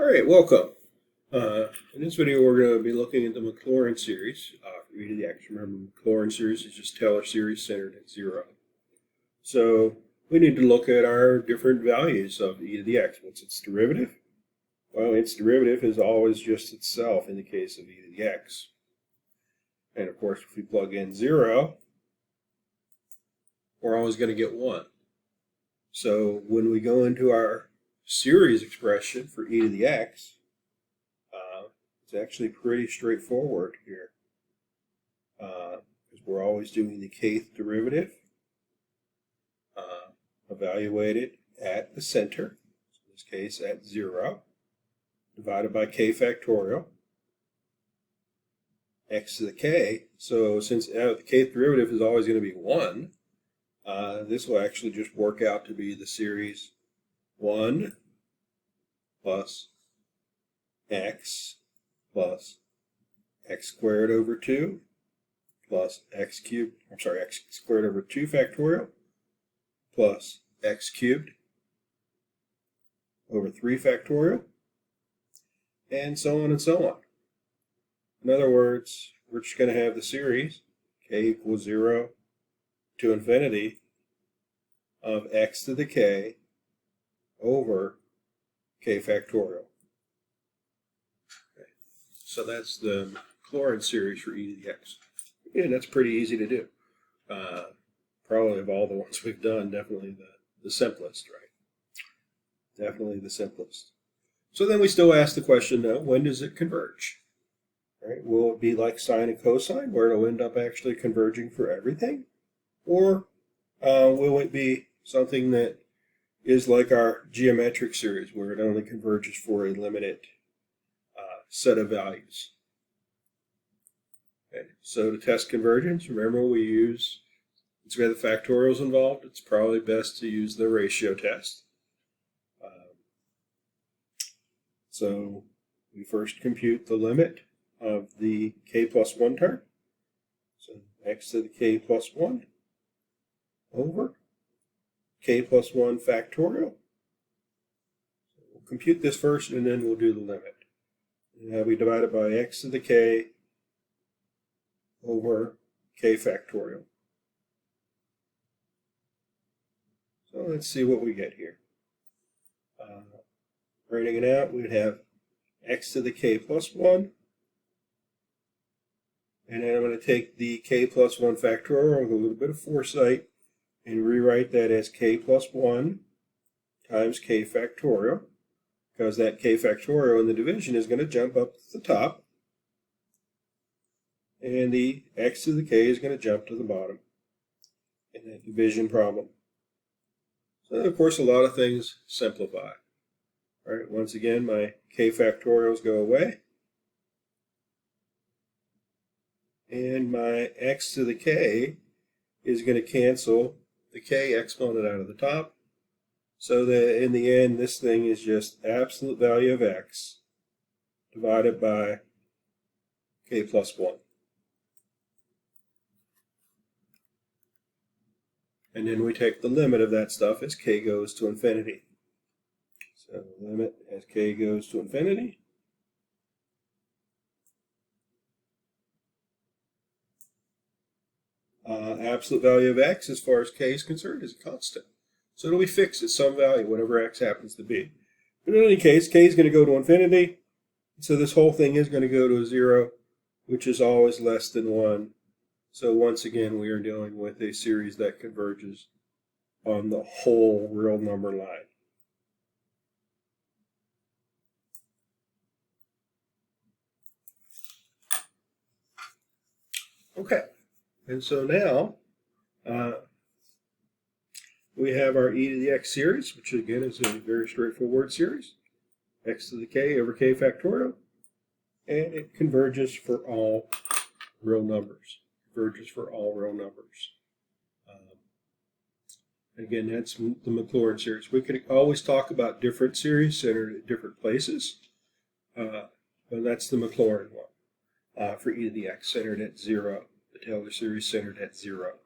All right, welcome. In this video, we're going to be looking at the Maclaurin series for e to the x. Remember, Maclaurin series is just Taylor series centered at 0. So we need to look at our different values of e to the x. What's its derivative? Well, its derivative is always just itself in the case of e to the x. And of course, if we plug in 0, we're always going to get 1. So when we go into our series expression for e to the x, it's actually pretty straightforward here, because we're always doing the kth derivative evaluated at the center, in this case at 0, divided by k factorial, x to the k. So since the kth derivative is always going to be 1, this will actually just work out to be the series 1 plus x plus x squared over 2 plus x squared over 2 factorial plus x cubed over 3 factorial, and so on and so on. In other words, we're just going to have the series k equals 0 to infinity of x to the k over k factorial. Okay. So that's the Maclaurin series for e to the x. And that's pretty easy to do. Probably of all the ones we've done, definitely the simplest, right? Definitely the simplest. So then we still ask the question, when does it converge? Right? Will it be like sine and cosine, where it'll end up actually converging for everything? Or will it be something that is like our geometric series, where it only converges for a limited set of values? Okay. So to test convergence, remember since we have the factorials involved, it's probably best to use the ratio test. So we first compute the limit of the k plus 1 term. So x to the k plus 1 over k plus 1 factorial. So we'll compute this first, and then we'll do the limit. Now we divide it by x to the k over k factorial. So let's see what we get here. Writing it out, we'd have x to the k plus 1. And then I'm going to take the k plus 1 factorial with a little bit of foresight and rewrite that as k plus 1 times k factorial, because that k factorial in the division is going to jump up to the top, and the x to the k is going to jump to the bottom in that division problem. So of course a lot of things simplify. All right, once again my k factorials go away, and my x to the k is going to cancel the k exponent out of the top, so that in the end this thing is just absolute value of x divided by k plus 1. And then we take the limit of that stuff as k goes to infinity. So the limit as k goes to infinity absolute value of x as far as k is concerned is a constant. So it'll be fixed at some value, whatever x happens to be. But in any case, k is going to go to infinity, so this whole thing is going to go to 0, which is always less than 1. So once again, we are dealing with a series that converges on the whole real number line. Okay, and so now we have our e to the x series, which again is a very straightforward series, x to the k over k factorial, and it converges for all real numbers. Again, that's the Maclaurin series. We could always talk about different series centered at different places, but that's the Maclaurin one for e to the x centered at 0, the Taylor series centered at 0.